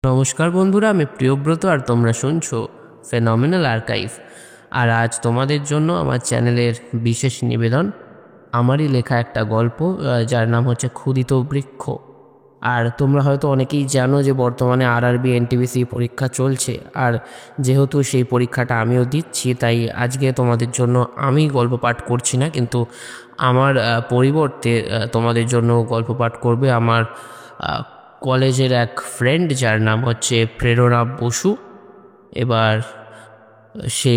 নমস্কার বন্ধুরা, আমি প্রিয়ব্রত আর তোমরা শুনছো ফেনোমেনাল আর্কাইভ। আর আজ তোমাদের জন্য আমার চ্যানেলের বিশেষ নিবেদন, আমারই লেখা একটা গল্প যার নাম হচ্ছে ক্ষুদিত বৃক্ষ। আর তোমরা হয়তো অনেকেই জানো যে বর্তমানে আরআরবি এনটিপিসি পরীক্ষা চলছে, আর যেহেতু সেই পরীক্ষাটা আমিও দিচ্ছি, তাই আজকে তোমাদের জন্য আমি গল্প পাঠ করছি না, কিন্তু আমার পরিবর্তে তোমাদের জন্য গল্প পাঠ করবে আমার কলেজের এক ফ্রেন্ড, যার নাম হচ্ছে প্রেরণা বসু। এবার সে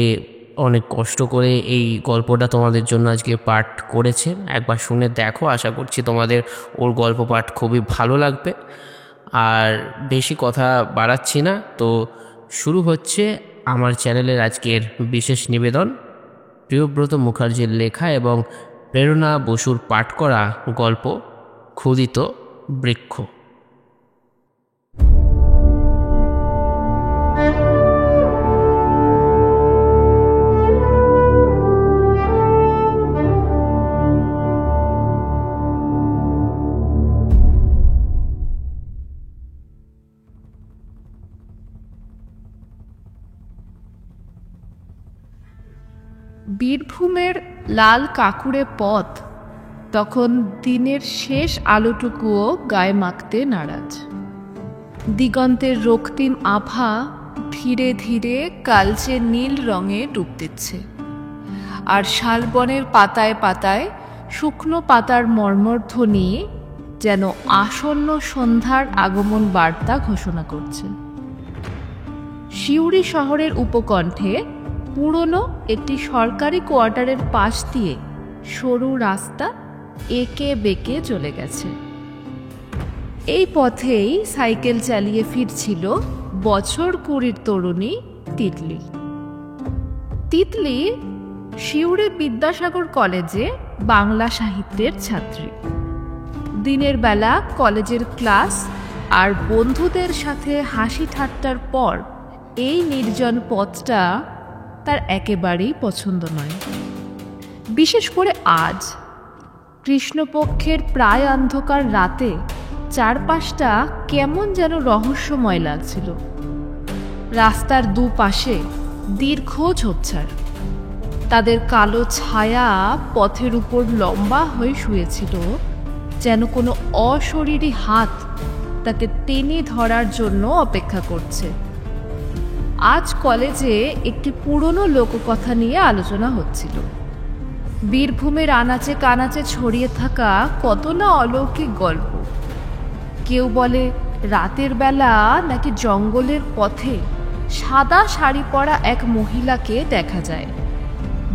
অনেক কষ্ট করে এই গল্পটা তোমাদের জন্য আজকে পাঠ করেছে। একবার শুনে দেখো, আশা করছি তোমাদের ওর গল্প পাঠ খুবই ভালো লাগবে। আর বেশি কথা বাড়াচ্ছি না, তো শুরু হচ্ছে আমার চ্যানেলের আজকের বিশেষ নিবেদন, প্রিয়ব্রত মুখার্জির লেখা এবং প্রেরণা বসুর পাঠ করা গল্প ক্ষুদিত বৃক্ষ। বীরভূমের লাল কাকুরে পথ তখন দিনের শেষ আলোটুকুও গায়ে মাখতে নারাজ। দিগন্তের রক্তিম আভা ধীরে ধীরে কালচে নীল রঙে ডুব দিচ্ছে, আর শালবনের পাতায় পাতায় শুকনো পাতার মর্মধ্বনি যেন আসন্ন সন্ধ্যার আগমন বার্তা ঘোষণা করছে। সিউড়ি শহরের উপকণ্ঠে পুরনো একটি সরকারি কোয়ার্টারের পাশ দিয়ে সরু রাস্তা এঁকে বেঁকে চলে গেছে। এই পথেই সাইকেল চালিয়ে ফিরছিল বছর 20 তরুণী তিতলি। তিতলি সিউড়ি বিদ্যাসাগর কলেজে বাংলা সাহিত্যের ছাত্রী। দিনের বেলা কলেজের ক্লাস আর বন্ধুদের সাথে হাসি ঠাট্টার পর এই নির্জন পথটা তার একেবারেই পছন্দ নয়। বিশেষ করে আজ কৃষ্ণপক্ষের প্রায় অন্ধকার রাতে চারপাশটা কেমন যেন রহস্যময় লাগছিল। রাস্তার দুপাশে দীর্ঘ ঝোপঝাড়, তাদের কালো ছায়া পথের উপর লম্বা হয়ে শুয়েছিল, যেন কোনো অশরীরী হাত তাকে টেনে ধরার জন্য অপেক্ষা করছে। আজ কলেজে একটি পুরনো লোককথা নিয়ে আলোচনা হচ্ছিল। বীরভূমের আনাচে কানাচে ছড়িয়ে থাকা কত না অলৌকিক গল্প। কেউ বলে রাতের বেলা নাকি জঙ্গলের পথে সাদা শাড়ি পরা এক মহিলাকে দেখা যায়,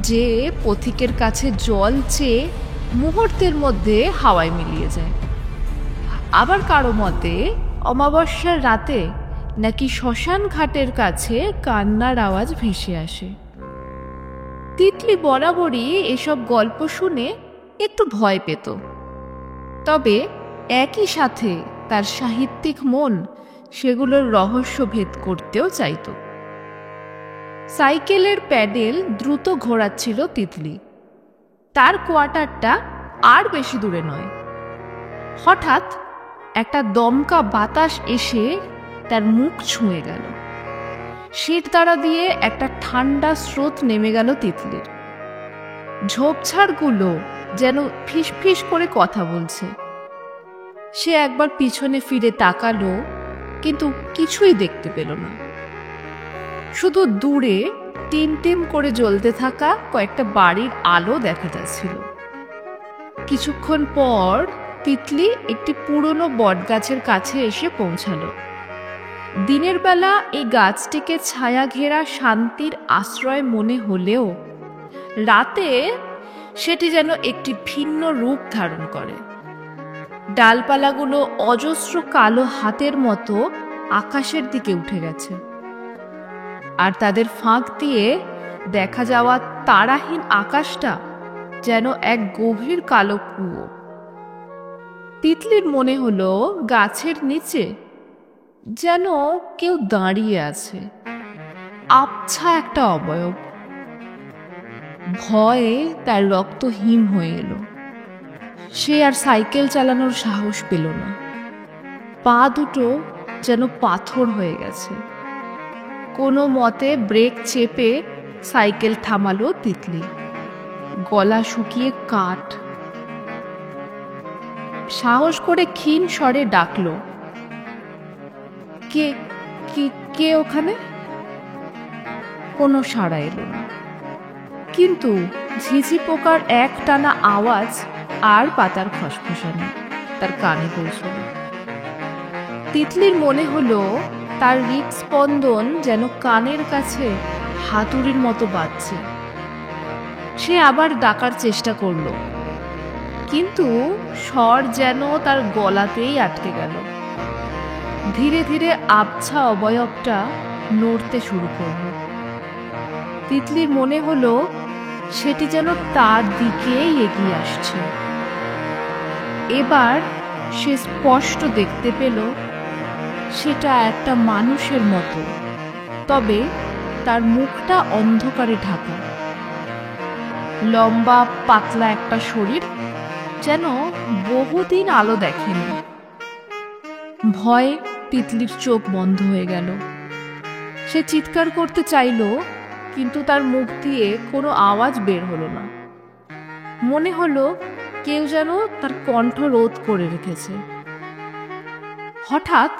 যে পথিকের কাছে জল চেয়ে মুহূর্তের মধ্যে হাওয়ায় মিলিয়ে যায়। আবার কারো মতে অমাবস্যার রাতে নাকি শ্মশান ঘাটের কাছে কান্নার আওয়াজ ভেসে আসে। তিতলি বরাবরই এসব গল্প শুনে একটু ভয় পেত, তবে একই সাথে তার সাহিত্যিক মন সেগুলোর রহস্য ভেদ করতেও চাইত। সাইকেলের প্যাডেল দ্রুত ঘোরাচ্ছিল তিতলি। তার কোয়ার্টারটা আর বেশি দূরে নয়। হঠাৎ একটা দমকা বাতাস এসে তার মুখ ছুঁয়ে গেল। শিরদাঁড়া দিয়ে একটা ঠান্ডা স্রোত নেমে গেল তিতলির। ঝোপঝাড়গুলো যেন ফিসফিস করে কথা বলছে। সে একবার পিছনে ফিরে তাকালো, কিন্তু কিছুই দেখতে পেল না। শুধু দূরে টিম টিম করে জ্বলতে থাকা কয়েকটা বাড়ির আলো দেখা যাচ্ছিল। কিছুক্ষণ পর তিতলি একটি পুরনো বটগাছের কাছে এসে পৌঁছালো। দিনের বেলা এই গাছটিকে ছায়া ঘেরা শান্তির আশ্রয় মনে হলেও রাতে সেটি যেন একটি ভিন্ন রূপ ধারণ করে। ডালপালাগুলো অজস্র কালো হাতের মতো আকাশের দিকে উঠে গেছে, আর তাদের ফাঁক দিয়ে দেখা যাওয়া তারাহীন আকাশটা যেন এক গভীর কালো কুয়ো। তিতলির মনে হলো গাছের নিচে যেন কেউ দাঁড়িয়ে আছে, আবছা একটা অবয়ব। ভয়ে তার রক্ত হিম হয়ে এলো। সে আর সাইকেল চালানোর সাহস পেল না। পা দুটো যেন পাথর হয়ে গেছে। কোনো মতে ব্রেক চেপে সাইকেল থামালো তিতলি। গলা শুকিয়ে কাঠ। সাহস করে ক্ষীণ স্বরে ডাকলো, কে কে কে ওখানে? কোনো সাড়া এলো না, কিন্তু ঝিঝি পোকার এক টানা আওয়াজ আর পাতার খসখসানি তার কানে পৌঁছল। তিতলির মনে হলো তার হৃদস্পন্দন যেন কানের কাছে হাতুড়ির মতো বাজছে। সে আবার ডাকার চেষ্টা করলো, কিন্তু স্বর যেন তার গলাতেই আটকে গেল। ধীরে ধীরে আবছা অবয়বটা নড়তে শুরু করল। তিতলির মনে হলো সেটি যেন তার দিকেই এগিয়ে আসছে। এবার সে স্পষ্ট দেখতে পেল সেটা একটা মানুষের মতো, তবে তার মুখটা অন্ধকারে ঢাকা। লম্বা পাতলা একটা শরীর, যেন বহুদিন আলো দেখেনি। ভয়ে তিতলির চোখ বন্ধ হয়ে গেল। সে চিৎকার করতে চাইল, কিন্তু তার মুখ দিয়ে কোনো আওয়াজ বের হলো না। মনে হলো কেউ যেন তার কণ্ঠ রোধ করে রেখেছে। হঠাৎ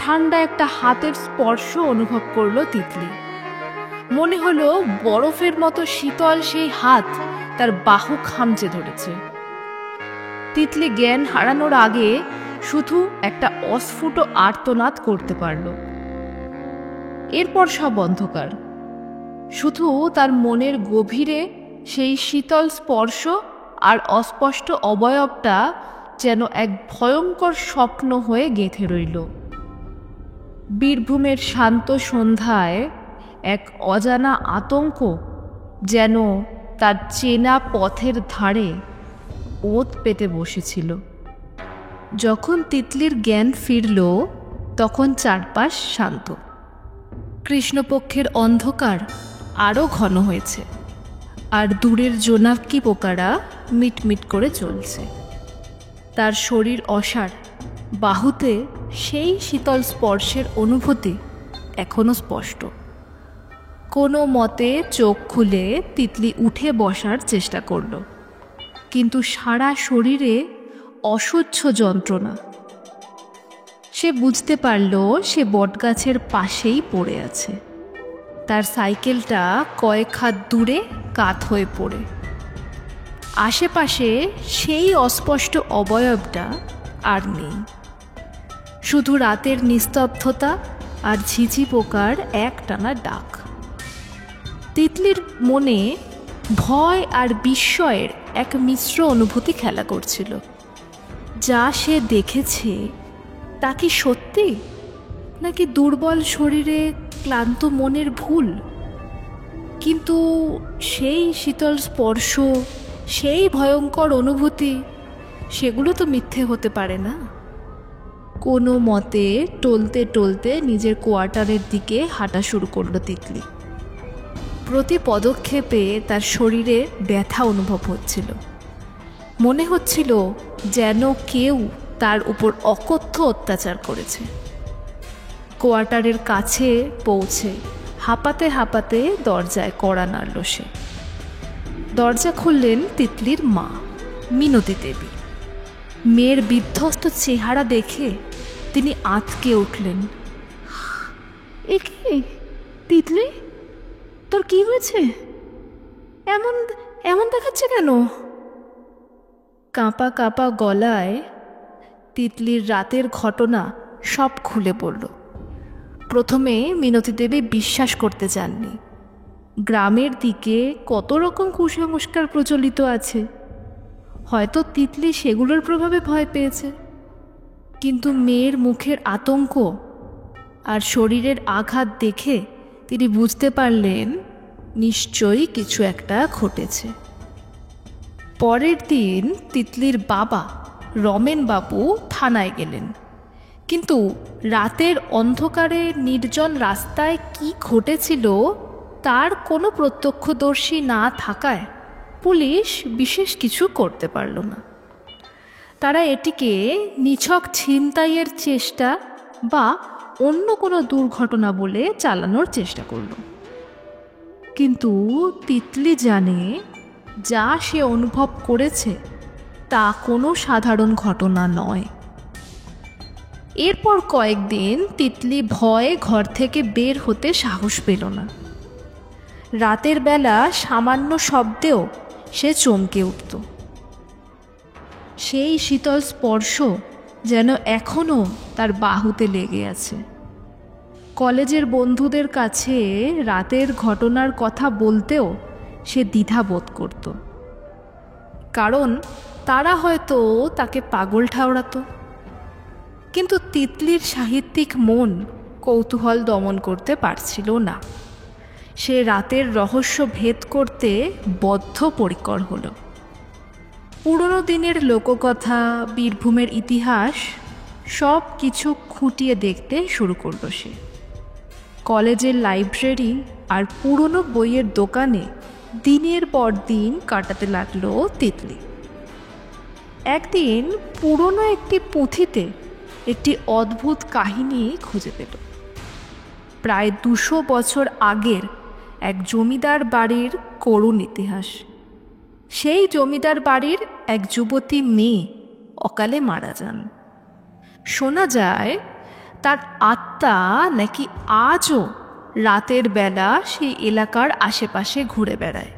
ঠান্ডা একটা হাতের স্পর্শ অনুভব করলো তিতলি। মনে হলো বরফের মতো শীতল সেই হাত তার বাহু খামচে ধরেছে। তিতলি জ্ঞান হারানোর আগে শুধু একটা অস্ফুট আর্তনাদ করতে পারল। এরপর সব অন্ধকার, শুধু তার মনের গভীরে সেই শীতল স্পর্শ আর অস্পষ্ট অবয়বটা যেন এক ভয়ঙ্কর স্বপ্ন হয়ে গেঁথে রইল। বীরভূমের শান্ত সন্ধ্যায় এক অজানা আতঙ্ক যেন তার চেনা পথের ধারে ওত পেতে বসেছিল। যখন তিতলির জ্ঞান ফিরল, তখন চারপাশ শান্ত। কৃষ্ণপক্ষের অন্ধকার আরও ঘন হয়েছে, আর দূরের জোনাকি পোকারা মিটমিট করে চলছে। তার শরীর অসাড়, বাহুতে সেই শীতল স্পর্শের অনুভূতি এখনো স্পষ্ট। কোনো মতে চোখ খুলে তিতলি উঠে বসার চেষ্টা করল, কিন্তু সারা শরীরে অসহ্য যন্ত্রণা। সে বুঝতে পারল সে বটগাছের পাশেই পড়ে আছে। তার সাইকেলটা কয়েক হাত দূরে কাত হয়ে পড়ে। আশেপাশে সেই অস্পষ্ট অবয়বটা আর নেই, শুধু রাতের নিস্তব্ধতা আর ঝিঝি পোকার একটানা ডাক। তিতলির মনে ভয় আর বিস্ময়ের এক মিশ্র অনুভূতি খেলা করছিল। যা সে দেখেছে তা কি সত্যি, নাকি দুর্বল শরীরে ক্লান্ত মনের ভুল? কিন্তু সেই শীতল স্পর্শ, সেই ভয়ঙ্কর অনুভূতি, সেগুলো তো মিথ্যে হতে পারে না। কোনো মতে টলতে টলতে নিজের কোয়ার্টারের দিকে হাঁটা শুরু করলো তিতলি। প্রতি পদক্ষেপে তার শরীরে ব্যথা অনুভব হচ্ছিল। মনে হচ্ছিল যেন কেউ তার উপর অকথ্য অত্যাচার করেছে। কোয়ার্টারের কাছে পৌঁছে হাঁপাতে হাঁপাতে দরজায় কড়া নাড়ল সে। দরজা খুললেন তিতলির মা, মিনতি দেবী। মেয়ের বিধ্বস্ত চেহারা দেখে তিনি আঁতকে উঠলেন। এ কি তিতলি, তোর কি হয়েছে? এমন এমন দেখাচ্ছে কেন? কাঁপা কাঁপা গলায় তিতলির রাতের ঘটনা সব খুলে পড়ল। প্রথমে মিনতি দেবী বিশ্বাস করতে চাননি। গ্রামের দিকে কত রকম কুসংস্কার প্রচলিত আছে, হয়তো তিতলি সেগুলোর প্রভাবে ভয় পেয়েছে। কিন্তু মেয়ের মুখের আতঙ্ক আর শরীরের আঘাত দেখে তিনি বুঝতে পারলেন নিশ্চয়ই কিছু একটা ঘটেছে। পরের দিন তিতলির বাবা রমেনবাবু থানায় গেলেন, কিন্তু রাতের অন্ধকারে নির্জন রাস্তায় কি ঘটেছিল তার কোনো প্রত্যক্ষদর্শী না থাকায় পুলিশ বিশেষ কিছু করতে পারল না। তারা এটিকে নিছক ছিনতাইয়ের চেষ্টা বা অন্য কোনো দুর্ঘটনা বলে চালানোর চেষ্টা করল। কিন্তু তিতলি জানে যা সে অনুভব করেছে তা কোনো সাধারণ ঘটনা নয়। এরপর কয়েকদিন তিতলি ভয়ে ঘর থেকে বের হতে সাহস পেল না। রাতের বেলা সামান্য শব্দেও সে চমকে উঠত। সেই শীতল স্পর্শ যেন এখনও তার বাহুতে লেগে আছে। কলেজের বন্ধুদের কাছে রাতের ঘটনার কথা বলতেও সে দ্বিধা বোধ করত, কারণ তারা হয়তো তাকে পাগল ঠাওরাতো। কিন্তু তিতলির সাহিত্যিক মন কৌতূহল দমন করতে পারছিল না। সে রাতের রহস্য ভেদ করতে বদ্ধপরিকর হল। পুরনো দিনের লোককথা, বীরভূমের ইতিহাস সব কিছু খুঁটিয়ে দেখতে শুরু করল সে। কলেজের লাইব্রেরি আর পুরনো বইয়ের দোকানে দিনের পর দিন কাটাতে লাগলো তিতলি। একদিন পুরনো একটি পুঁথিতে একটি অদ্ভুত কাহিনী খুঁজে পেল। প্রায় 200 বছর আগের এক জমিদার বাড়ির করুণ ইতিহাস। সেই জমিদার বাড়ির এক যুবতী মেয়ে অকালে মারা যান। শোনা যায় তার আত্মা নাকি আজও রাতের বেলা সেই এলাকার আশেপাশে ঘুরে বেড়ায়,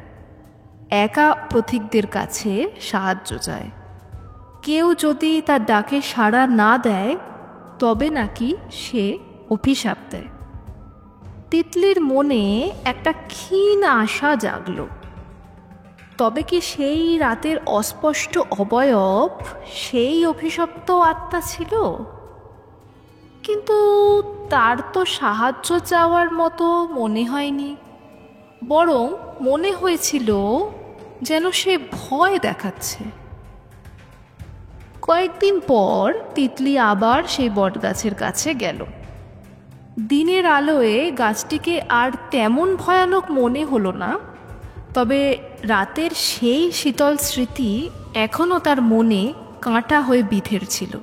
একা পথিকদের কাছে সাহায্য চায়। কেউ যদি তার ডাকে সাড়া না দেয় তবে নাকি সে অভিশাপ দেয়। তিতলির মনে একটা ক্ষীণ আশা জাগল। তবে কি সেই রাতের অস্পষ্ট অবয়ব সেই অভিশপ্ত আত্মা ছিল? কিন্তু তার তো সাহায্য চাওয়ার মতো মনে হয়নি, বরং মনে হয়েছিল যেন সে ভয় দেখাচ্ছে। কয়েকদিন পর তিতলি আবার সেই বটগাছের কাছে গেল। দিনের আলোয় গাছটিকে আর তেমন ভয়ানক মনে হলো না, তবে রাতের সেই শীতল স্মৃতি এখনও তার মনে কাঁটা হয়ে বিঁধে ছিল।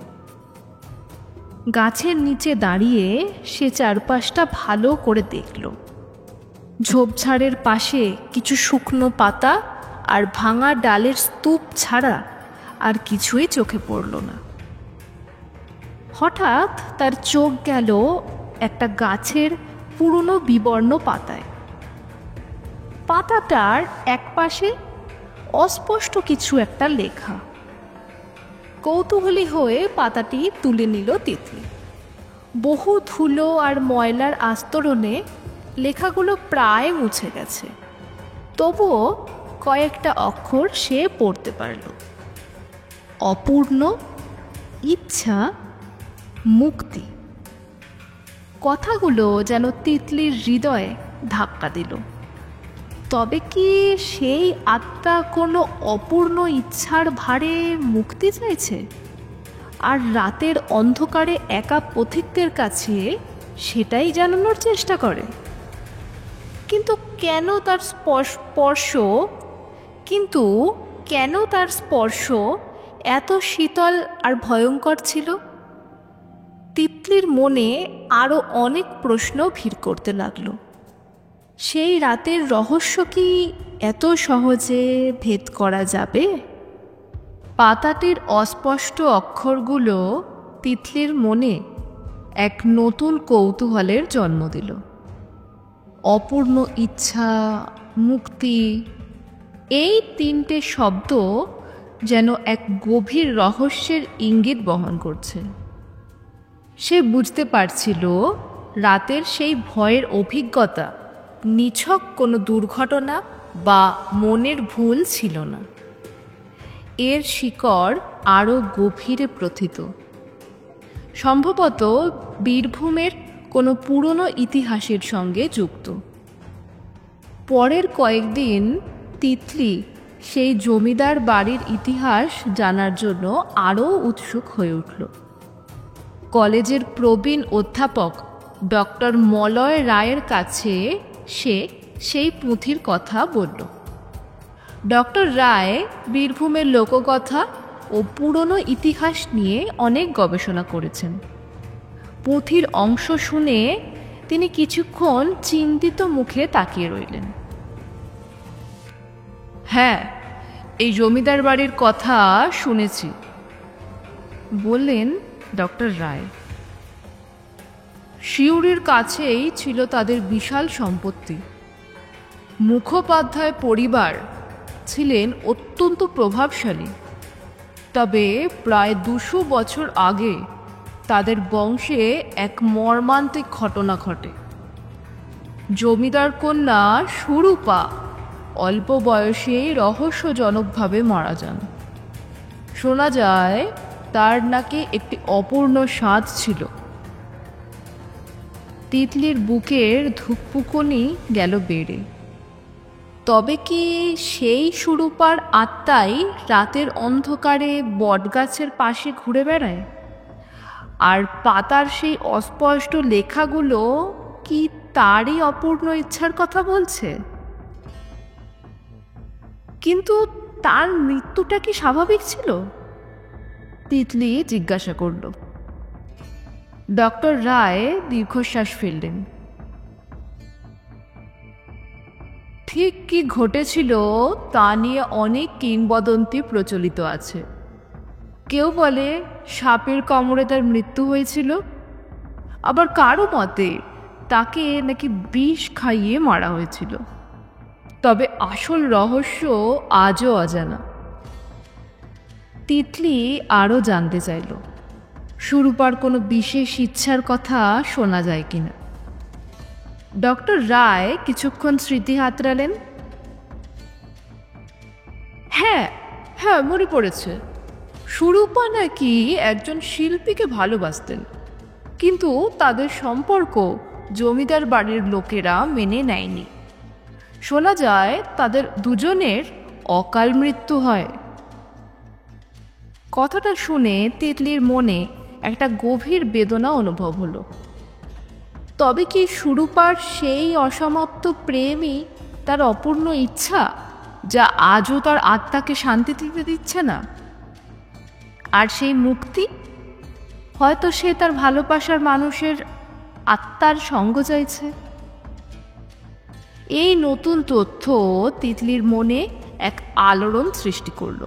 গাছের নিচে দাঁড়িয়ে সে চারপাশটা ভালো করে দেখল। ঝোপঝাড়ের পাশে কিছু শুকনো পাতা আর ভাঙা ডালের স্তূপ ছাড়া আর কিছুই চোখে পড়ল না। হঠাৎ তার চোখ গেল একটা গাছের পুরনো বিবর্ণ পাতায়। পাতাটার একপাশে অস্পষ্ট কিছু একটা লেখা। কৌতূহলী হয়ে পাতাটি তুলে নিল তিতলি। বহু ধুলো আর ময়লার আস্তরণে লেখাগুলো প্রায় মুছে গেছে, তবুও কয়েকটা অক্ষর সে পড়তে পারল। অপূর্ণ ইচ্ছা, মুক্তি। কথাগুলো যেন তিতলির হৃদয়ে ধাক্কা দিল। তবে কি সেই আত্মা কোনো অপূর্ণ ইচ্ছার ভারে মুক্তি চাইছে, আর রাতের অন্ধকারে একা পথিকদের কাছে সেটাই জানানোর চেষ্টা করে? কিন্তু কেন তার স্পর্শ এত শীতল আর ভয়ঙ্কর ছিল? তিতলির মনে আরও অনেক প্রশ্ন ভিড় করতে লাগলো। সেই রাতের রহস্য কি এত সহজে ভেদ করা যাবে? পাতাটির অস্পষ্ট অক্ষরগুলো তিতলির মনে এক নতুন কৌতূহলের জন্ম দিল। অপূর্ণ ইচ্ছা, মুক্তি, এই তিনটে শব্দ যেন এক গভীর রহস্যের ইঙ্গিত বহন করছে। সে বুঝতে পারছিল রাতের সেই ভয়ের অভিজ্ঞতা নিছক কোনো দুর্ঘটনা বা মনের ভুল ছিল না। এর শিকড় আরও গভীরে প্রথিত, সম্ভবত বীরভূমের কোনো পুরনো ইতিহাসের সঙ্গে যুক্ত। পরের কয়েকদিন তিতলি সেই জমিদার বাড়ির ইতিহাস জানার জন্য আরও উৎসুক হয়ে উঠল। কলেজের প্রবীণ অধ্যাপক ডক্টর মলয় রায়ের কাছে সে সেই পুঁথির কথা বলল। ডক্টর রায় বীরভূমের লোককথা ও পুরনো ইতিহাস নিয়ে অনেক গবেষণা করেছেন। পুঁথির অংশ শুনে তিনি কিছুক্ষণ চিন্তিত মুখে তাকিয়ে রইলেন। হ্যাঁ, এই জমিদার বাড়ির কথা শুনেছি, বললেন ডক্টর রায়। সিউড়ির কাছেই ছিল তাদের বিশাল সম্পত্তি। মুখোপাধ্যায় পরিবার ছিলেন অত্যন্ত প্রভাবশালী, তবে প্রায় 200 বছর আগে তাদের বংশে এক মর্মান্তিক ঘটনা ঘটে। জমিদার কন্যা সুরূপা অল্প বয়সে রহস্যজনকভাবে মারা যান। শোনা যায় তার নাকি একটি অপূর্ণ স্বাদ ছিল। তিতলির বুকের ধুকপুকুনি গেল বেড়ে। তবে কি সেই সুরূপার আত্মাই রাতের অন্ধকারে বটগাছের পাশে ঘুরে বেড়ায়? আর পাতার সেই অস্পষ্ট লেখাগুলো কি তারই অপূর্ণ ইচ্ছার কথা বলছে? কিন্তু তার মৃত্যুটা কি স্বাভাবিক ছিল? তিতলি জিজ্ঞাসা করল। ডক্টর রায় দীর্ঘশ্বাস ফেললেন। ঠিক কি ঘটেছিল তা নিয়ে অনেক কিংবদন্তি প্রচলিত আছে। কেউ বলে সাপের কামড়ে তার মৃত্যু হয়েছিল, আবার কারো মতে তাকে নাকি বিষ খাইয়ে মারা হয়েছিল। তবে আসল রহস্য আজও অজানা। তিতলি আরও জানতে চাইল সুরূপার কোনো বিশেষ ইচ্ছার কথা শোনা যায় কিনা। ডক্টর রায় কিছুক্ষণ স্মৃতি হাতড়ালেন। হ্যাঁ হ্যাঁ, মনে পড়েছে। সুরূপা নাকি একজন শিল্পীকে ভালোবাসতেন, কিন্তু তাদের সম্পর্ক জমিদার বাড়ির লোকেরা মেনে নেয়নি। শোনা যায় তাদের দুজনের অকাল মৃত্যু হয়। কথাটা শুনে তিতলির মনে একটা গভীর বেদনা অনুভব হলো। তবে কি সুরূপার সেই অসমাপ্ত প্রেমই তার অপূর্ণ ইচ্ছা, যা আজও তার আত্মাকে শান্তি দিতে দিচ্ছে না? আর সেই মুক্তি, হয়তো সে তার ভালোবাসার মানুষের আত্মার সঙ্গ চাইছে। এই নতুন তথ্য তিতলির মনে এক আলোড়ন সৃষ্টি করল।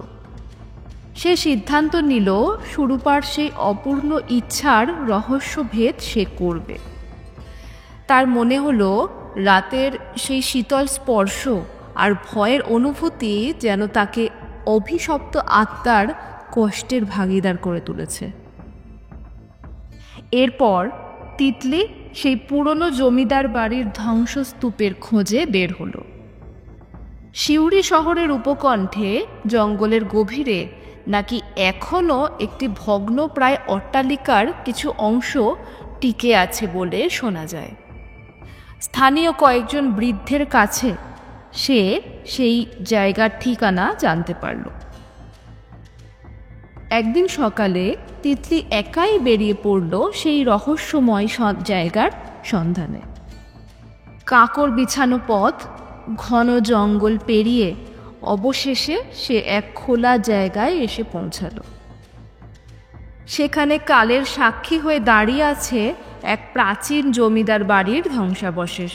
সে সিদ্ধান্ত নিল সুরূপার সেই অপূর্ণ ইচ্ছার রহস্যভেদ সে করবে। তার মনে হলো রাতের সেই শীতল স্পর্শ আর ভয়ের অনুভূতি যেন তাকে অভিশপ্ত আত্মার কষ্টের ভাগিদার করে তুলেছে। এরপর তিতলি সেই পুরনো জমিদার বাড়ির ধ্বংসস্তূপের খোঁজে বের হলো। সিউড়ি শহরের উপকণ্ঠে জঙ্গলের গভীরে নাকি এখনও একটি ভগ্ন প্রায় অট্টালিকার কিছু অংশ টিকে আছে বলে শোনা যায়। স্থানীয় কয়েকজন বৃদ্ধের কাছে সে সেই জায়গার ঠিকানা জানতে পারল। একদিন সকালে তিতলি একাই বেরিয়ে পড়ল সেই রহস্যময় জায়গার সন্ধানে। কাঁকর বিছানো পথ, ঘন জঙ্গল পেরিয়ে অবশেষে সে এক খোলা জায়গায় এসে পৌঁছালো। সেখানে কালের সাক্ষী হয়ে দাঁড়িয়ে আছে এক প্রাচীন জমিদার বাড়ির ধ্বংসাবশেষ।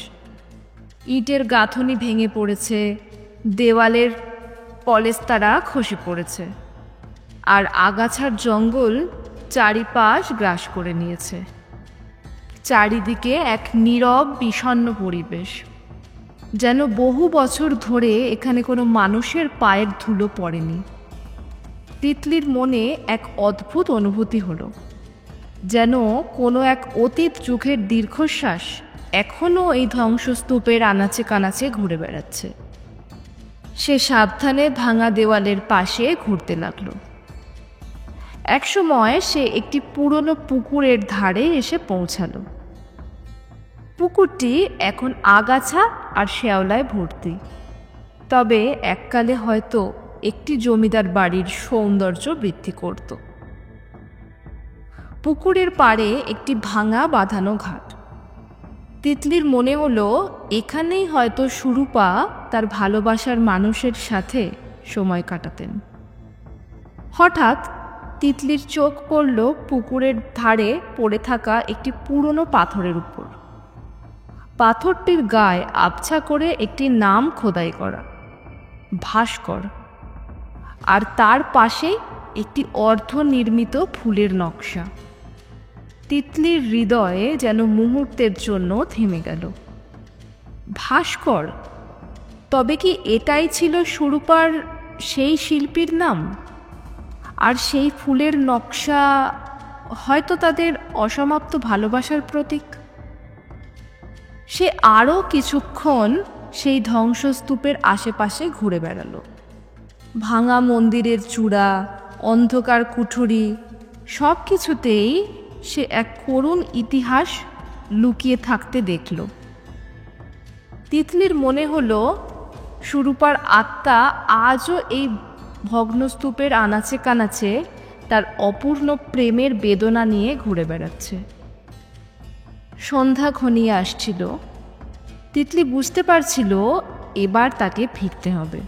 ইটের গাঁথনি ভেঙে পড়েছে, দেওয়ালের পলেস্তারা খসে পড়েছে, আর আগাছার জঙ্গল চারিপাশ গ্রাস করে নিয়েছে। চারিদিকে এক নীরব বিষণ্ণ পরিবেশ, যেন বহু বছর ধরে এখানে কোনো মানুষের পায়ের ধুলো পড়েনি। তিতলির মনে এক অদ্ভুত অনুভূতি হলো, যেন কোনো এক অতীত যুগের দীর্ঘশ্বাস এখনও এই ধ্বংসস্তূপের আনাচে কানাচে ঘুরে বেড়াচ্ছে। সে সাবধানে ভাঙা দেওয়ালের পাশে ঘুরতে লাগলো। একসময় সে একটি পুরনো পুকুরের ধারে এসে পৌঁছালো। পুকুরটি এখন আগাছা আর শ্যাওলায় ভর্তি, তবে এককালে হয়তো একটি জমিদার বাড়ির সৌন্দর্য বৃদ্ধি করত। পুকুরের পাড়ে একটি ভাঙা বাঁধানো ঘাট। তিতলির মনে হলো এখানেই হয়তো সুরূপা তার ভালোবাসার মানুষের সাথে সময় কাটাতেন। হঠাৎ তিতলির চোখ পড়ল পুকুরের ধারে পড়ে থাকা একটি পুরনো পাথরের উপর। পাথরটির গায়ে আবছা করে একটি নাম খোদাই করা, ভাস্কর, আর তার পাশে একটি অর্ধনির্মিত ফুলের নকশা। তিতলির হৃদয়ে যেন মুহূর্তের জন্য থেমে গেল। ভাস্কর, তবে কি এটাই ছিল সুরূপার সেই শিল্পীর নাম? আর সেই ফুলের নকশা হয়তো তাদের অসমাপ্ত ভালোবাসার প্রতীক। সে আরও কিছুক্ষণ সেই ধ্বংসস্তূপের আশেপাশে ঘুরে বেড়ালো। ভাঙা মন্দিরের চূড়া, অন্ধকার কুঠুরি, সব কিছুতেই সে এক করুণ ইতিহাস লুকিয়ে থাকতে দেখল। তিতলির মনে হলো সুরূপার আত্মা আজও এই ভগ্নস্তূপের আনাচে কানাচে তার অপূর্ণ প্রেমের বেদনা নিয়ে ঘুরে বেড়াচ্ছে। সন্ধ্যা ঘনিয়ে আসছিল। তিতলি বুঝতে পারছিল এবার তাকে ফিরতে হবে,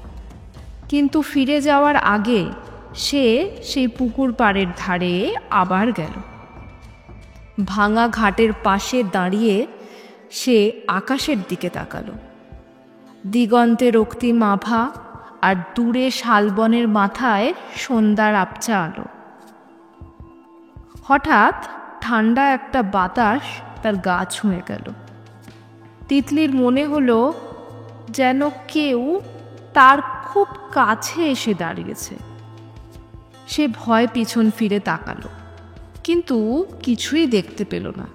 কিন্তু ফিরে যাওয়ার আগে সে সেই পুকুর পাড়ের ধারে আবার গেল। ভাঙা ঘাটের পাশে দাঁড়িয়ে সে আকাশের দিকে তাকালো। দিগন্তে রক্তিম আভা, আর দূরে শালবনের মাথায় সন্ধ্যার আবছা আলো। হঠাৎ ঠান্ডা একটা বাতাস তার গা ছুঁয়ে গেল। তিতলির মনে হলো যেন কেউ তার খুব কাছে এসে দাঁড়িয়েছে। সে ভয় পিছন ফিরে তাকালো, কিন্তু কিছুই দেখতে পেল না,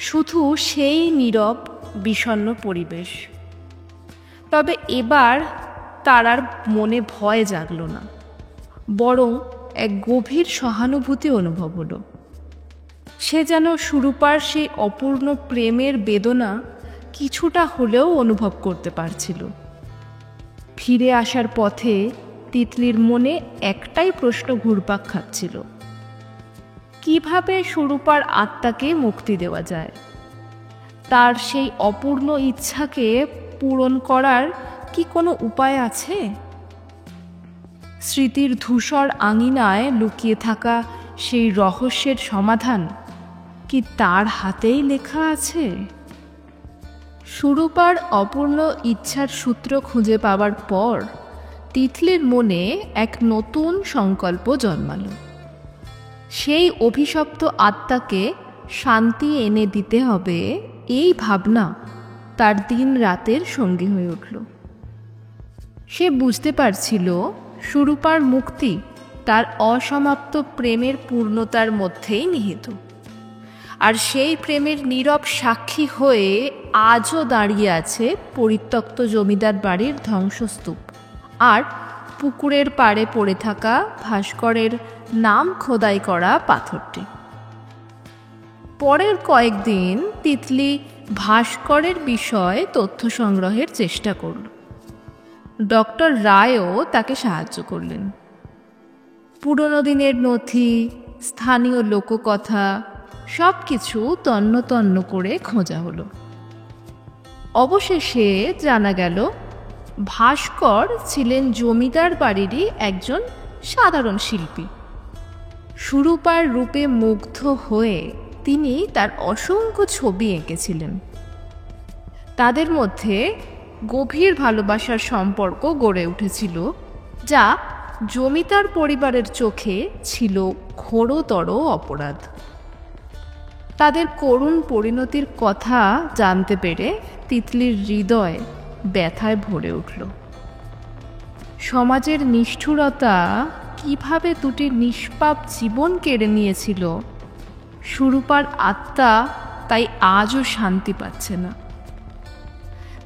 শুধু সেই নীরব বিষণ্ণ পরিবেশ। তবে এবার তার আর মনে ভয় জাগল না, বরং এক গভীর সহানুভূতি অনুভব হলো। সে যেন সুরূপার সেই অপূর্ণ প্রেমের বেদনা কিছুটা হলেও অনুভব করতে পারছিল। ফিরে আসার পথে তিতলির মনে একটাই প্রশ্ন ঘুরপাক খাচ্ছিল, কিভাবে সুরূপার আত্মাকে মুক্তি দেওয়া যায়? তার সেই অপূর্ণ ইচ্ছাকে পূরণ করার কি কোনো উপায় আছে? স্মৃতির ধূসর আঙিনায় লুকিয়ে থাকা সেই রহস্যের সমাধান কি তার হাতেই লেখা আছে? সুরূপার অপূর্ণ ইচ্ছার সূত্র খুঁজে পাওয়ার পর তিতলির মনে এক নতুন সংকল্প জন্মালো। সেই অভিশপ্ত আত্মাকে শান্তি এনে দিতে হবে, এই ভাবনা তার দিন রাতের সঙ্গী হয়ে উঠল। সে বুঝতে পারছিল সুরূপার মুক্তি তার অসমাপ্ত প্রেমের পূর্ণতার মধ্যেই নিহিত, আর সেই প্রেমের নীরব সাক্ষী হয়ে আজও দাঁড়িয়ে আছে পরিত্যক্ত জমিদার বাড়ির ধ্বংসস্তূপ আর পুকুরের পাড়ে পড়ে থাকা ভাস্করের নাম খোদাই করা পাথরটি। পরের কয়েকদিন তিতলি ভাস্করের বিষয়ে তথ্য সংগ্রহের চেষ্টা করল। ডক্টর রায়ও তাকে সাহায্য করলেন। পুরনো দিনের নথি, স্থানীয় লোককথা সব কিছু তন্ন তন্ন করে খোঁজা হলো। অবশেষে জানা গেল ভাস্কর ছিলেন জমিদার বাড়িরই একজন সাধারণ শিল্পী। সুরূপার রূপে মুগ্ধ হয়ে তিনি তার অসংখ্য ছবি এঁকেছিলেন। তাদের মধ্যে গভীর ভালোবাসার সম্পর্ক গড়ে উঠেছিল, যা জমিদার পরিবারের চোখে ছিল ঘোরতর অপরাধ। তাদের করুণ পরিণতির কথা জানতে পেরে তিতলির হৃদয় ব্যথায় ভরে উঠল। সমাজের নিষ্ঠুরতা কিভাবে দুটি নিষ্পাপ জীবন কেড়ে নিয়েছিল, সুরূপার আত্মা তাই আজও শান্তি পাচ্ছে না।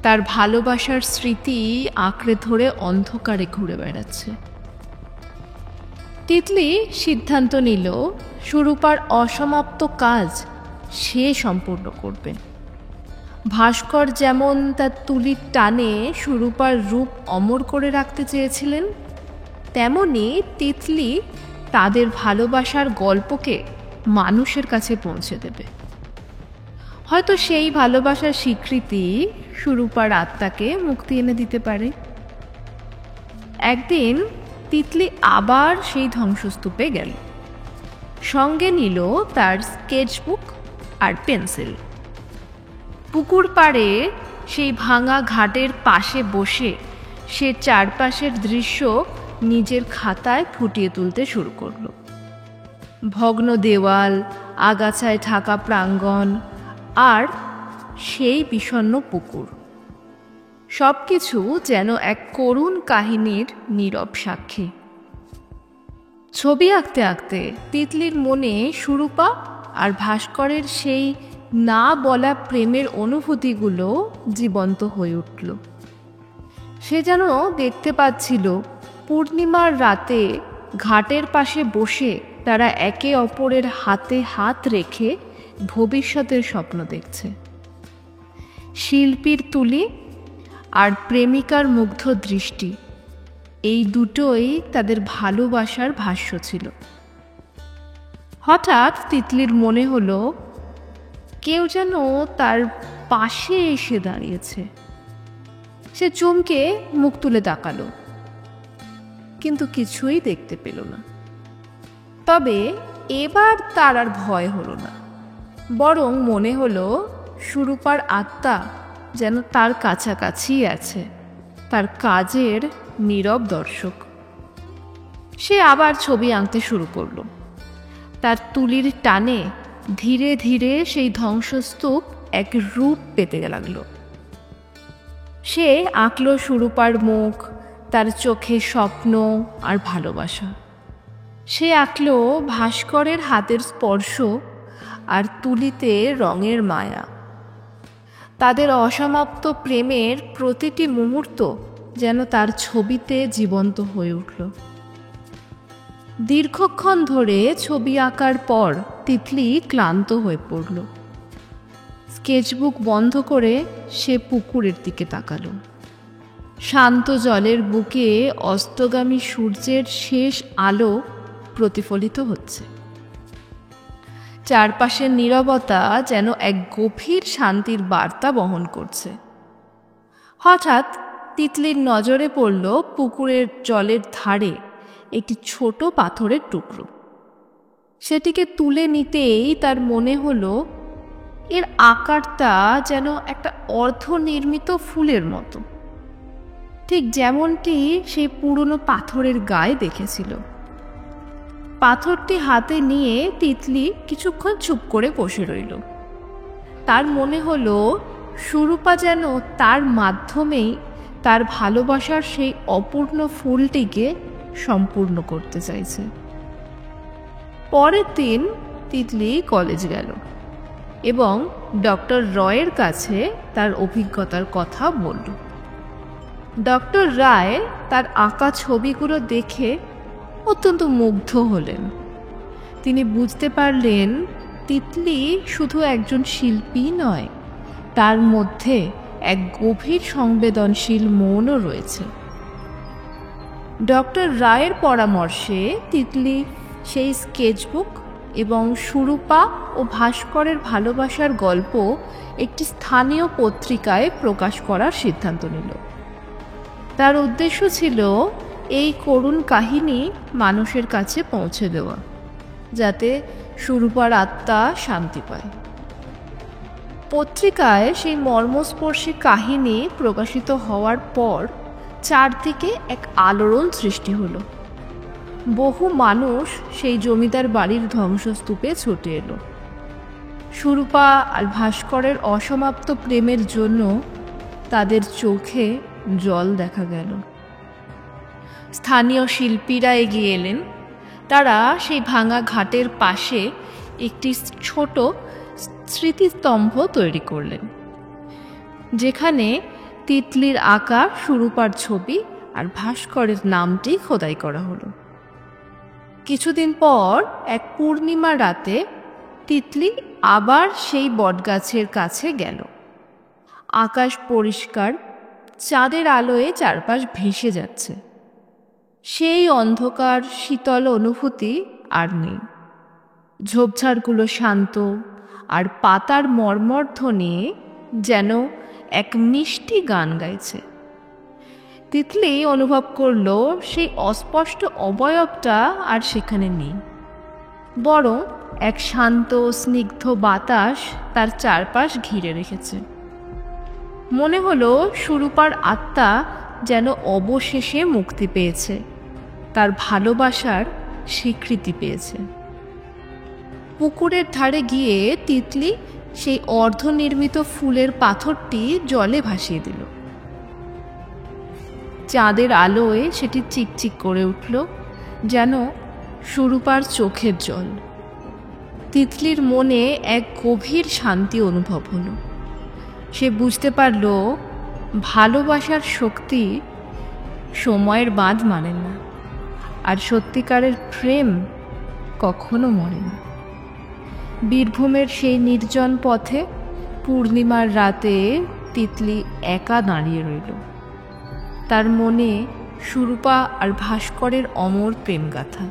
তার ভালোবাসার স্মৃতি আঁকড়ে ধরে অন্ধকারে ঘুরে বেড়াচ্ছে। তিতলি সিদ্ধান্ত নিল সুরূপার অসমাপ্ত কাজ সে সম্পূর্ণ করবে। ভাস্কর যেমন তার তুলির টানে সুরূপার রূপ অমর করে রাখতে চেয়েছিলেন, তেমনি তিতলি তাদের ভালোবাসার গল্পকে মানুষের কাছে পৌঁছে দেবে। হয়তো সেই ভালোবাসার স্বীকৃতি সুরূপার আত্মাকে মুক্তি এনে দিতে পারে। একদিন তিতলি আবার সেই ধ্বংসস্তূপে গেল। সঙ্গে নিল তার স্কেচবুক আর পেন্সিল। পুকুর পাড়ে সেই ভাঙা ঘাটের পাশে বসে সে চারপাশের দৃশ্য নিজের খাতায় ফুটিয়ে তুলতে শুরু করল। ভগ্ন দেওয়াল, আগাছায় ঢাকা প্রাঙ্গণ আর সেই বিষণ্ণ পুকুর, সবকিছু যেন এক করুণ কাহিনীর নীরব সাক্ষী। ছবি আঁকতে আঁকতে তিতলির মনে সুরূপা আর ভাস্করের সেই না বলা প্রেমের অনুভূতিগুলো জীবন্ত হয়ে উঠল। সে যেন দেখতে পাচ্ছিল পূর্ণিমার রাতে ঘাটের পাশে বসে তারা একে অপরের হাতে হাত রেখে ভবিষ্যতের স্বপ্ন দেখছে। শিল্পীর তুলি আর প্রেমিকার মুগ্ধ দৃষ্টি, এই দুটোই তাদের ভালোবাসার ভাষ্য ছিল। হঠাৎ তিতলির মনে হলো কেউ যেন তার পাশে এসে দাঁড়িয়েছে। সে চমকে মুখ তুলে তাকালো, কিন্তু কিছুই দেখতে পেল না। তবে এবার তার আর ভয় হলো না, বরং মনে হলো সুরূপার আত্মা যেন তার কাছাকাছি আছে, তার কাজের নীরব দর্শক। সে আবার ছবি আঁকতে শুরু করলো। তার তুলির টানে ধীরে ধীরে সেই ধ্বংসস্তূপ এক রূপ পেতে লাগলো। সে আঁকলো সুরূপার মুখ, তার চোখে স্বপ্ন আর ভালোবাসা। সে আঁকলো ভাস্করের হাতের স্পর্শ আর তুলিতে রঙের মায়া। তাদের অসমাপ্ত প্রেমের প্রতিটি মুহূর্ত যেন তার ছবিতে জীবন্ত হয়ে উঠল। দীর্ঘক্ষণ ধরে ছবি আঁকার পর তিতলি ক্লান্ত হয়ে পড়ল। স্কেচবুক বন্ধ করে সে পুকুরের দিকে তাকালো। শান্ত জলের বুকে অস্তগামী সূর্যের শেষ আলো প্রতিফলিত হচ্ছে। চারপাশের নীরবতা যেন এক গভীর শান্তির বার্তা বহন করছে। হঠাৎ তিতলির নজরে পড়ল পুকুরের জলের ধারে একটি ছোট পাথরের টুকরো। সেটিকে তুলে নিতেই তার মনে হলো এর আকারটা যেন একটা অর্ধনির্মিত ফুলের মতো, ঠিক যেমনটি সেই পুরনো পাথরের গায়ে দেখেছিল। পাথরটি হাতে নিয়ে তিতলি কিছুক্ষণ চুপ করে বসে রইল। তার মনে হলো সুরূপা যেন তার মাধ্যমেই তার ভালোবাসার সেই অপূর্ণ ফুলটিকে সম্পূর্ণ করতে চাইছে। পরের দিন তিতলি কলেজ গেল এবং ডক্টর রয়ের কাছে তার অভিজ্ঞতার কথা বলল। ডক্টর রায় তার আঁকা ছবিগুলো দেখে অত্যন্ত মুগ্ধ হলেন। তিনি বুঝতে পারলেন তিতলি শুধু একজন শিল্পী নয়, তার মধ্যে এক গভীর সংবেদনশীল মনও রয়েছে। ডক্টর রায়ের পরামর্শে তিতলি সেই স্কেচবুক এবং সুরূপা ও ভাস্করের ভালোবাসার গল্প একটি স্থানীয় পত্রিকায় প্রকাশ করার সিদ্ধান্ত নিল। তার উদ্দেশ্য ছিল এই করুণ কাহিনী মানুষের কাছে পৌঁছে দেওয়া, যাতে সুরূপার আত্মা শান্তি পায়। পত্রিকায় সেই মর্মস্পর্শী কাহিনী প্রকাশিত হওয়ার পর চারদিকে এক আলোড়ন সৃষ্টি হলো। বহু মানুষ সেই জমিদার বাড়ির ধ্বংসস্তূপে ছুটে এলো। সুরূপা আর ভাস্করের অসমাপ্ত প্রেমের জন্য তাদের চোখে জল দেখা গেল। স্থানীয় শিল্পীরা এগিয়ে এলেন। তারা সেই ভাঙা ঘাটের পাশে একটি ছোট স্মৃতিস্তম্ভ তৈরি করলেন, যেখানে তিতলির আঁকা সুরূপার ছবি আর ভাস্করের নামটি খোদাই করা হলো। কিছুদিন পর এক পূর্ণিমা রাতে তিতলি আবার সেই বটগাছের কাছে গেল। আকাশ পরিষ্কার, চাঁদের আলোয় চারপাশ ভেসে যাচ্ছে। সেই অন্ধকার শীতল অনুভূতি আর নেই। ঝোপঝাড়গুলো শান্ত, আর পাতার মর্মর ধ্বনি যেন এক মিষ্টি গান গাইছে। তিতলি অনুভব করলো সেই অস্পষ্ট অবয়বটা আর সেখানে নেই, বরং এক শান্ত স্নিগ্ধ বাতাস তার চারপাশ ঘিরে রেখেছে। মনে হলো সুরূপার আত্মা যেন অবশেষে মুক্তি পেয়েছে, তার ভালোবাসার স্বীকৃতি পেয়েছে। পুকুরের ধারে গিয়ে তিতলি সেই অর্ধনির্মিত ফুলের পাথরটি জলে ভাসিয়ে দিল। চাঁদের আলোয় সেটি চিকচিক করে উঠল, যেন সুরূপার চোখের জল। তিতলির মনে এক গভীর শান্তি অনুভব হলো। সে বুঝতে পারল ভালোবাসার শক্তি সময়ের বাঁধ মানে না, আর সত্যিকারের প্রেম কখনো মরে না। বীরভূমের সেই নির্জন পথে পূর্ণিমার রাতে তিতলি একা দাঁড়িয়ে রইল। তার মনে সুরূপা আর ভাস্করের অমর প্রেমগাথা,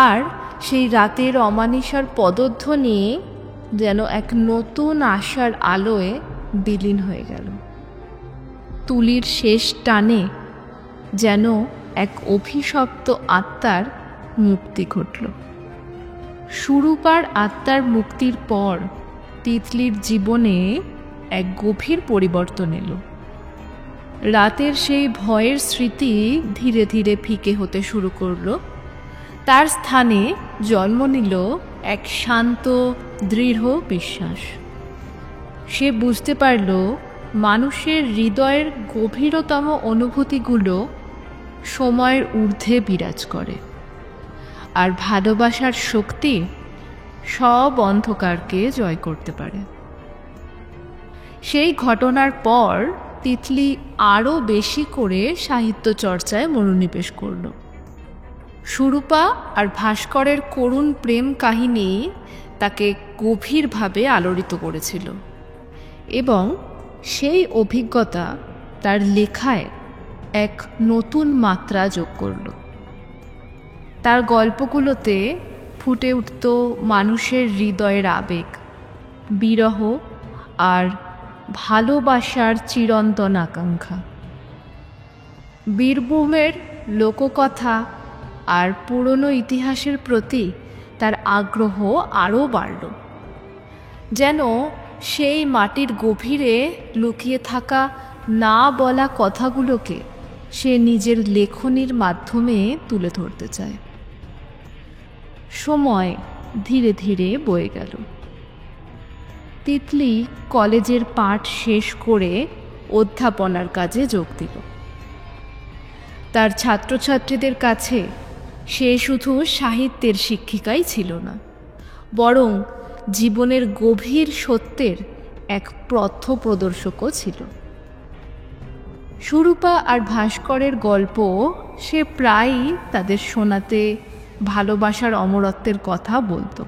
আর সেই রাতের অমানিসার পদধ্বনি যেন এক নতুন আশার আলোয় বিলীন হয়ে গেল। তুলির শেষ টানে যেন এক অভিশপ্ত আত্মার মুক্তি ঘটল। সুরূপার আত্মার মুক্তির পর তিতলির জীবনে এক গভীর পরিবর্তন এলো। রাতের সেই ভয়ের স্মৃতি ধীরে ধীরে ফিকে হতে শুরু করলো। তার স্থানে জন্ম নিল এক শান্ত দৃঢ় বিশ্বাস। সে বুঝতে পারল মানুষের হৃদয়ের গভীরতম অনুভূতিগুলো সময়ের ঊর্ধ্বে বিরাজ করে, আর ভালোবাসার শক্তি সব অন্ধকারকে জয় করতে পারে। সেই ঘটনার পর তিতলি আরও বেশি করে সাহিত্য চর্চায় মনোনিবেশ করল। সুরূপা আর ভাস্করের করুণ প্রেম কাহিনী তাকে গভীরভাবে আলোড়িত করেছিল, এবং সেই অভিজ্ঞতা তার লেখায় এক নতুন মাত্রা যোগ করল। তার গল্পগুলোতে ফুটে উঠত মানুষের হৃদয়ের আবেগ, বিরহ আর ভালোবাসার চিরন্তন আকাঙ্ক্ষা। বীরভূমের লোককথা আর পুরনো ইতিহাসের প্রতি তার আগ্রহ আরও বাড়ল, যেন সেই মাটির গভীরে লুকিয়ে থাকা না বলা কথাগুলোকে সে নিজের লেখনীর মাধ্যমে তুলে ধরতে চায়। সময় ধীরে ধীরে বয়ে গেল। তিতলি কলেজের পাঠ শেষ করে অধ্যাপনার কাজে যোগ দিল। তার ছাত্রছাত্রীদের কাছে সে শুধু সাহিত্যের শিক্ষিকাই ছিল না, বরং জীবনের গভীর সত্যের এক পথপ্রদর্শকও ছিল। সুরূপা আর ভাস্করের গল্প সে প্রায়ই তাদের শোনাতে ভালোবাসার অমরত্বের কথা বলতো।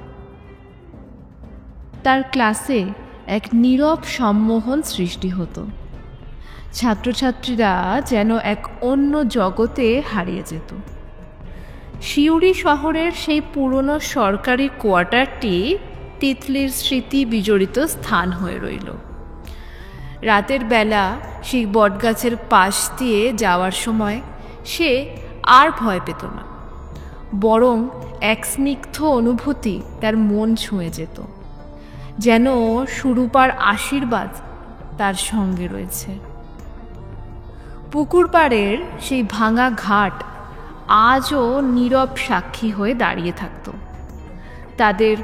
তার ক্লাসে এক নীরব সম্মোহন সৃষ্টি হতো। ছাত্রছাত্রীরা যেন এক অন্য জগতে হারিয়ে যেত। সিউড়ি শহরের সেই পুরনো সরকারি কোয়ার্টারটি তিতলির স্মৃতি বিজড়িত স্থান হয়ে রইল। রাতের বেলা সেই বটগাছের পাশ দিয়ে যাওয়ার সময় সে আর ভয় পেত না, বরং এক স্নিগ্ধ অনুভূতি তার মন ছুঁয়ে যেত, যেন সুরূপার আশীর্বাদ তার সঙ্গে রয়েছে। পুকুর পাড়ের সেই ভাঙা ঘাট আজও নীরব সাক্ষী হয়ে দাঁড়িয়ে থাকত, তাদের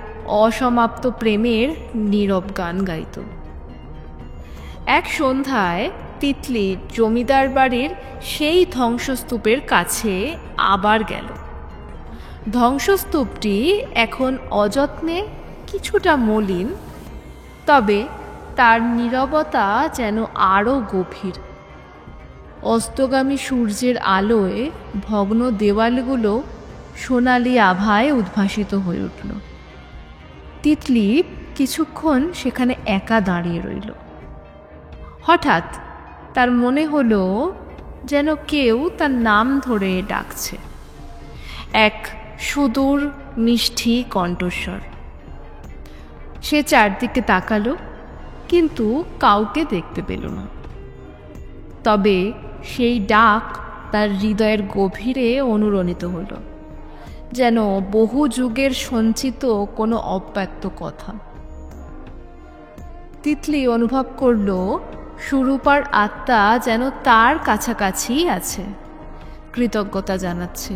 অসমাপ্ত প্রেমের নীরব গান গাইত। এক সন্ধ্যায় তিতলি জমিদার বাড়ির সেই ধ্বংসস্তূপের কাছে আবার গেল। ধ্বংসস্তূপটি এখন অযত্নে কিছুটা মলিন, তবে তার নীরবতা যেন আরও গভীর। অস্তগামী সূর্যের আলোয় ভগ্ন দেওয়ালগুলো সোনালি আভায় উদ্ভাসিত হয়ে উঠল। তিতলি কিছুক্ষণ সেখানে একা দাঁড়িয়ে রইল। হঠাৎ তার মনে হলো যেন কেউ তার নাম ধরে ডাকছে, এক সুদূর মিষ্টি কণ্ঠস্বর। সে চারদিকে তাকালো, কিন্তু কাউকে দেখতে পেল না। তবে সেই ডাক তার হৃদয়ের গভীরে অনুরণিত হলো, যেন বহু যুগের সঞ্চিত কোনো অব্যক্ত কথা। তিতলি অনুভব করল সুরূপার আত্মা যেন তার কাছাকাছি আছে, কৃতজ্ঞতা জানাচ্ছে।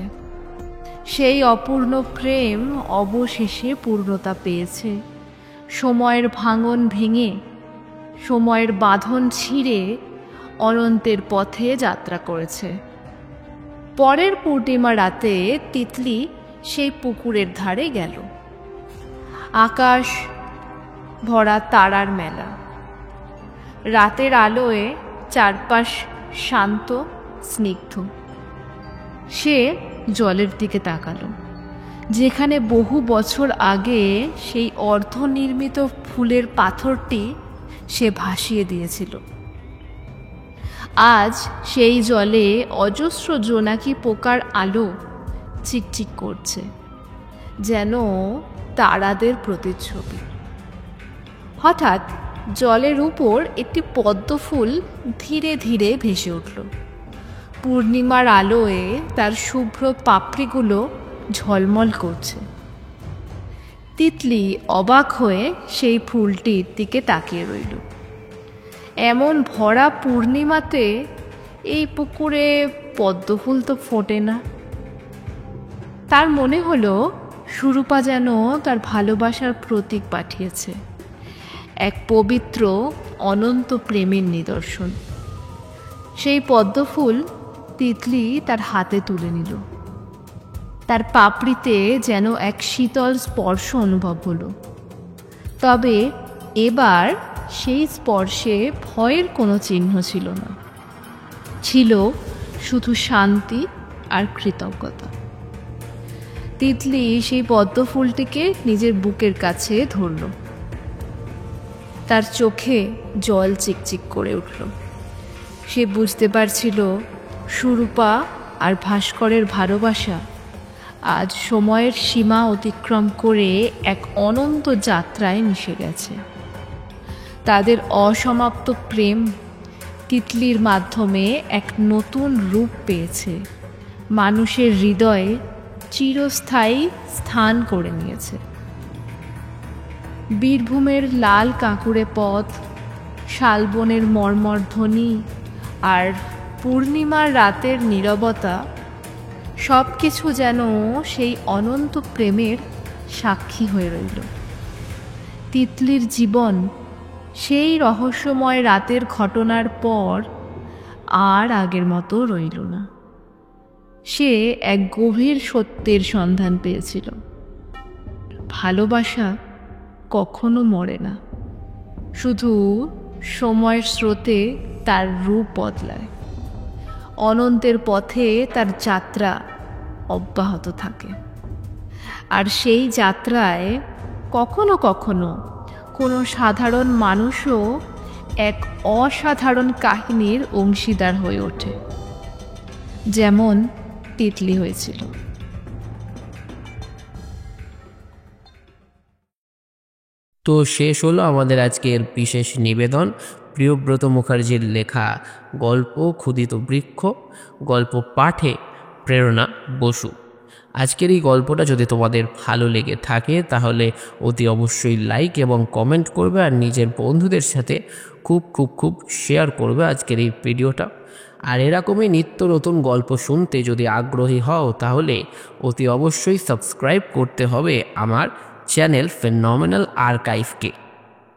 সেই অপূর্ণ প্রেম অবশেষে পূর্ণতা পেয়েছে। সময়ের ভাঙন ভেঙে, সময়ের বাঁধন ছিঁড়ে অনন্তের পথে যাত্রা করেছে। পরের পূর্ণিমা রাতে তিতলি সেই পুকুরের ধারে গেল। আকাশ ভরা তারার মেলা, রাতের আলোয় চারপাশ শান্ত স্নিগ্ধ। সে জলের দিকে তাকালো, যেখানে বহু বছর আগে সেই অর্ধনির্মিত ফুলের পাথরটি সে ভাসিয়ে দিয়েছিল। আজ সেই জলে অজস্র জোনাকি পোকার আলো চিকচিক করছে, যেন তারাদের প্রতিচ্ছবি। হঠাৎ জলের উপর একটি পদ্মফুল ধীরে ধীরে ভেসে উঠল। পূর্ণিমার আলোয় তার শুভ্র পাপড়িগুলো ঝলমল করছে। তিতলি অবাক হয়ে সেই ফুলটির দিকে তাকিয়ে রইল। এমন ভরা পূর্ণিমাতে এই পুকুরে পদ্মফুল তো ফোটে না। তার মনে হলো সুরূপা যেন তার ভালোবাসার প্রতীক পাঠিয়েছে, এক পবিত্র অনন্ত প্রেমের নিদর্শন। সেই পদ্মফুল তিতলি তার হাতে তুলে নিল। তার পাপড়িতে যেন এক শীতল স্পর্শ অনুভব হলো। তবে এবার সেই স্পর্শে ভয়ের কোনো চিহ্ন ছিল না, ছিল শুধু শান্তি আর কৃতজ্ঞতা। তিতলি সেই পদ্মফুলটিকে নিজের বুকের কাছে ধরল। তার চোখে জল চিকচিক করে উঠল। সে বুঝতে পারছিল সুরূপা আর ভাস্করের ভালোবাসা আজ সময়ের সীমা অতিক্রম করে এক অনন্ত যাত্রায় মিশে গেছে। তাদের অসমাপ্ত প্রেম তিতলির মাধ্যমে এক নতুন রূপ পেয়েছে, মানুষের হৃদয়ে চিরস্থায়ী স্থান করে নিয়েছে। বীরভূমের লাল কাঁকুড়ে পথ, শালবনের মর্মর ধ্বনি আর পূর্ণিমার রাতের নীরবতা, সব কিছু যেন সেই অনন্ত প্রেমের সাক্ষী হয়ে রইল। তিতলির জীবন সেই রহস্যময় রাতের ঘটনার পর আর আগের মতো রইল না। সে এক গভীর সত্যের সন্ধান পেয়েছিল। ভালোবাসা কখনো মরে না, শুধু সময়ের স্রোতে তার রূপ বদলায়। অনন্তের পথে তার যাত্রা অব্যাহত থাকে। আর সেই যাত্রায় কখনো কখনো কোনো সাধারণ মানুষও এক অসাধারণ কাহিনীর অংশীদার হয়ে ওঠে, যেমন তিতলি হয়েছিল। তো শেষ হলো আমাদের আজকের বিশেষ নিবেদন, প্রিয়ব্রত মুখার্জির লেখা গল্প ক্ষুদিত বৃক্ষ, গল্প পাঠে প্রেরণা বসু। আজকের এই গল্পটা যদি তোমাদের ভালো লেগে থাকে তাহলে অতি অবশ্যই লাইক এবং কমেন্ট করবে, আর নিজের বন্ধুদের সাথে খুব খুব খুব শেয়ার করবে আজকের এই ভিডিওটা। আর এরকমই নিত্য নতুন গল্প শুনতে যদি আগ্রহী হও তাহলে অতি অবশ্যই সাবস্ক্রাইব করতে হবে আমার চ্যানেল ফেনোমেনাল আর্কাইভকে।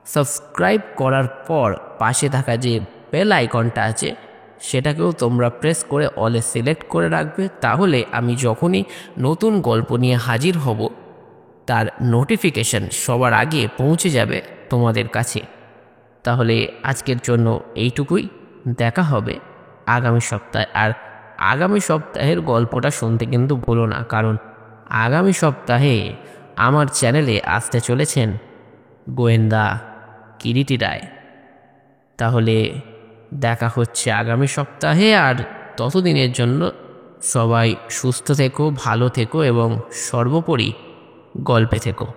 সাবস্ক্রাইব করার পর পাশে থাকা যে বেল আইকনটা আছে সেটাকেও তোমরা প্রেস করে অলে সিলেক্ট করে রাখবে, তাহলে আমি যখনই নতুন গল্প নিয়ে হাজির হব তার নোটিফিকেশন সবার আগে পৌঁছে যাবে তোমাদের কাছে। তাহলে আজকের জন্য এইটুকুই, দেখা হবে আগামী সপ্তাহে। আর আগামী সপ্তাহের গল্পটা শুনতে কিন্তু ভুলো না, কারণ আগামী সপ্তাহে আমার চ্যানেলে আসতে চলেছেন গোয়েন্দা কিরিটি রায়। তাহলে দেখা হচ্ছে আগামী সপ্তাহে, আর ততদিনের জন্য সবাই সুস্থ থেকো, ভালো থেকো এবং সর্বোপরি গল্পে থেকো।